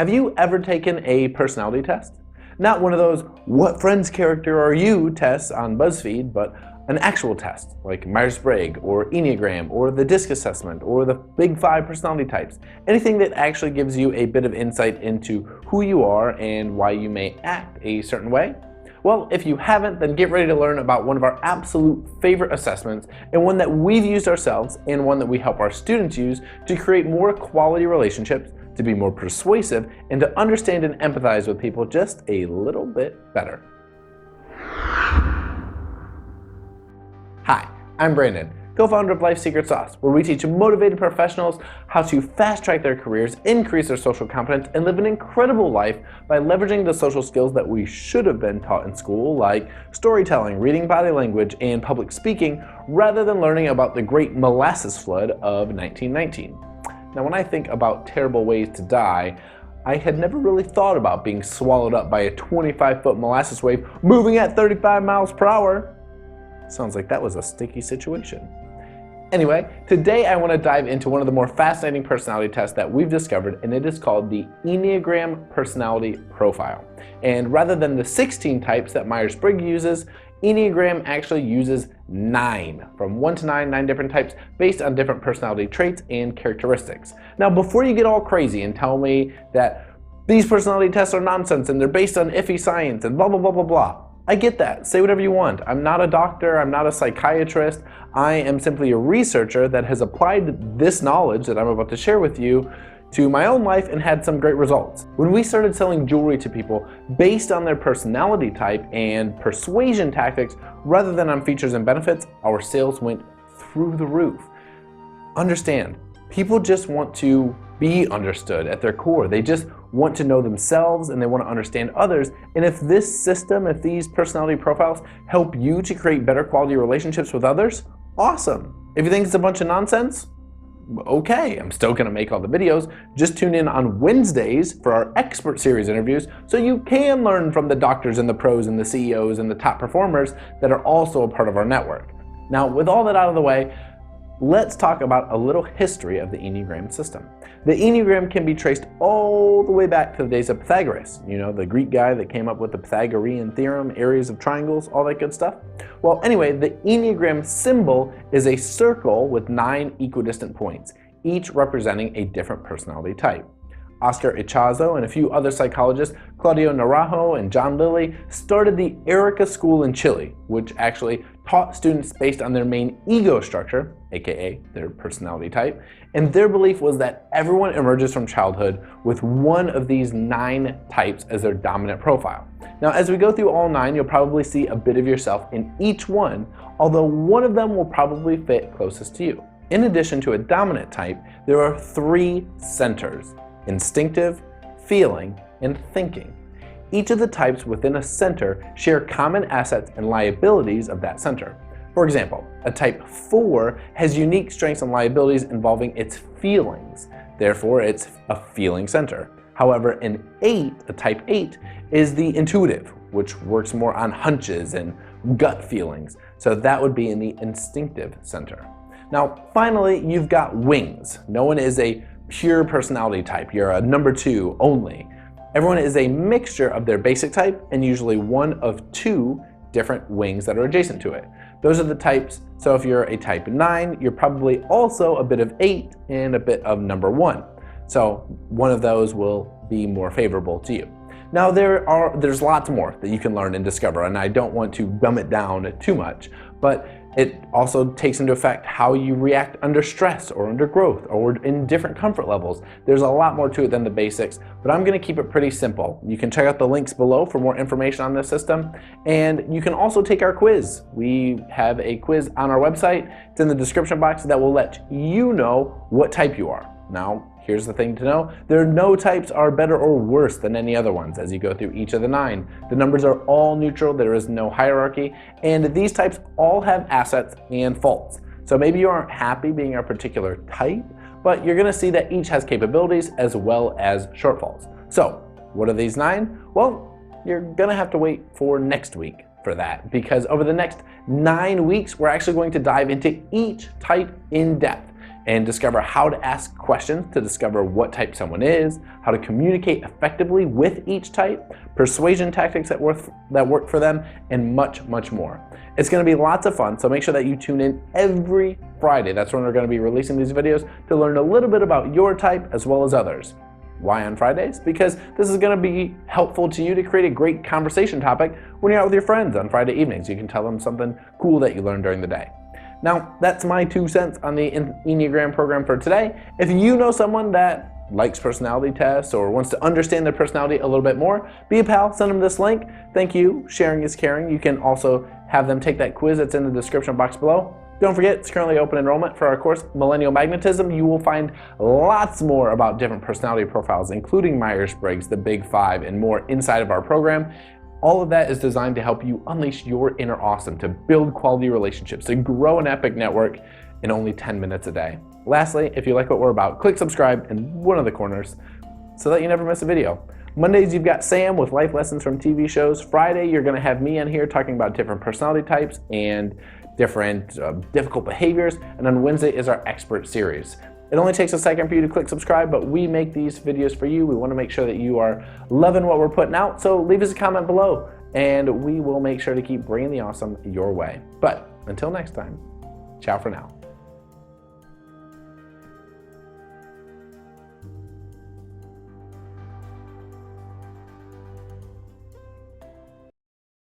Have you ever taken a personality test? Not one of those "what friend's character are you" tests on BuzzFeed, but an actual test like Myers Briggs or Enneagram or the DISC assessment or the Big 5 personality types. Anything that actually gives you a bit of insight into who you are and why you may act a certain way. Well, if you haven't, then get ready to learn about one of our absolute favorite assessments, and one that we've used ourselves and one that we help our students use to create more quality relationships, to be more persuasive, and to understand and empathize with people just a little bit better. Hi, I'm Brandon, co-founder of Life Secret Sauce, where we teach motivated professionals how to fast-track their careers, increase their social competence, and live an incredible life by leveraging the social skills that we should have been taught in school, like storytelling, reading body language, and public speaking, rather than learning about the great molasses flood of 1919. Now, when I think about terrible ways to die, I had never really thought about being swallowed up by a 25-foot molasses wave moving at 35 miles per hour. Sounds like that was a sticky situation. Anyway, today I want to dive into one of the more fascinating personality tests that we've discovered, and it is called the Enneagram Personality Profile. And rather than the 16 types that Myers Briggs uses, Enneagram actually uses 9, from 1 to 9 different types based on different personality traits and characteristics. Now, before you get all crazy and tell me that these personality tests are nonsense and they're based on iffy science and blah, blah, blah, blah, blah, I get that. Say whatever you want. I'm not a doctor. I'm not a psychiatrist. I am simply a researcher that has applied this knowledge that I'm about to share with you to my own life and had some great results. When we started selling jewelry to people based on their personality type and persuasion tactics rather than on features and benefits, our sales went through the roof. Understand, people just want to be understood at their core. They just want to know themselves and they want to understand others. And if this system, if these personality profiles help you to create better quality relationships with others, awesome. If you think it's a bunch of nonsense, okay, I'm still gonna make all the videos. Just tune in on Wednesdays for our expert series interviews so you can learn from the doctors and the pros and the CEOs and the top performers that are also a part of our network. Now, with all that out of the way, let's talk about a little history of the Enneagram system. The Enneagram can be traced all the way back to the days of Pythagoras, you know, the Greek guy that came up with the Pythagorean theorem, areas of triangles, all that good stuff. Well, anyway, the Enneagram symbol is a circle with 9 equidistant points, each representing a different personality type. Oscar Ichazo and a few other psychologists, Claudio Naranjo and John Lilly, started the Erica School in Chile, which actually taught students based on their main ego structure, aka their personality type, and their belief was that everyone emerges from childhood with one of these 9 types as their dominant profile. Now, as we go through all 9, you'll probably see a bit of yourself in each one, although one of them will probably fit closest to you. In addition to a dominant type, there are 3 centers: instinctive, feeling, and thinking. Each of the types within a center share common assets and liabilities of that center. For example, a type 4 has unique strengths and liabilities involving its feelings. Therefore, it's a feeling center. However, a type 8 is the intuitive, which works more on hunches and gut feelings. So that would be in the instinctive center. Now, finally, you've got wings. No one is a pure personality type. You're a number 2 only. Everyone is a mixture of their basic type and usually one of 2 different wings that are adjacent to it. Those are the types. So if you're a type 9, you're probably also a bit of 8 and a bit of number 1. So one of those will be more favorable to you. Now there's lots more that you can learn and discover, and I don't want to dumb it down too much, but it also takes into effect how you react under stress or under growth or in different comfort levels. There's a lot more to it than the basics, but I'm gonna keep it pretty simple. You can check out the links below for more information on this system, and you can also take our quiz. We have a quiz on our website. It's in the description box that will let you know what type you are. Now, here's the thing to know. There are no types are better or worse than any other ones as you go through each of the 9. The numbers are all neutral, there is no hierarchy, and these types all have assets and faults. So maybe you aren't happy being a particular type, but you're gonna see that each has capabilities as well as shortfalls. So, what are these 9? Well, you're gonna have to wait for next week for that, because over the next 9 weeks, we're actually going to dive into each type in depth. and discover how to ask questions to discover what type someone is, how to communicate effectively with each type, persuasion tactics that work for them, and much, much more. It's going to be lots of fun, so make sure that you tune in every Friday. That's when we're going to be releasing these videos to learn a little bit about your type as well as others. Why on Fridays? Because this is going to be helpful to you to create a great conversation topic when you're out with your friends on Friday evenings. You can tell them something cool that you learned during the day. Now, that's my 2 cents on the Enneagram program for today. If you know someone that likes personality tests or wants to understand their personality a little bit more, be a pal, send them this link. Thank you. Sharing is caring. You can also have them take that quiz that's in the description box below. Don't forget, it's currently open enrollment for our course, Millennial Magnetism. You will find lots more about different personality profiles, including Myers Briggs, the Big Five, and more inside of our program. All of that is designed to help you unleash your inner awesome, to build quality relationships, to grow an epic network in only 10 minutes a day. Lastly, if you like what we're about, click subscribe in one of the corners so that you never miss a video. Mondays, you've got Sam with life lessons from TV shows. Friday, you're going to have me on here talking about different personality types and different difficult behaviors. And on Wednesday is our expert series. It only takes a second for you to click subscribe, but we make these videos for you. We want to make sure that you are loving what we're putting out. So leave us a comment below and we will make sure to keep bringing the awesome your way. But until next time, ciao for now.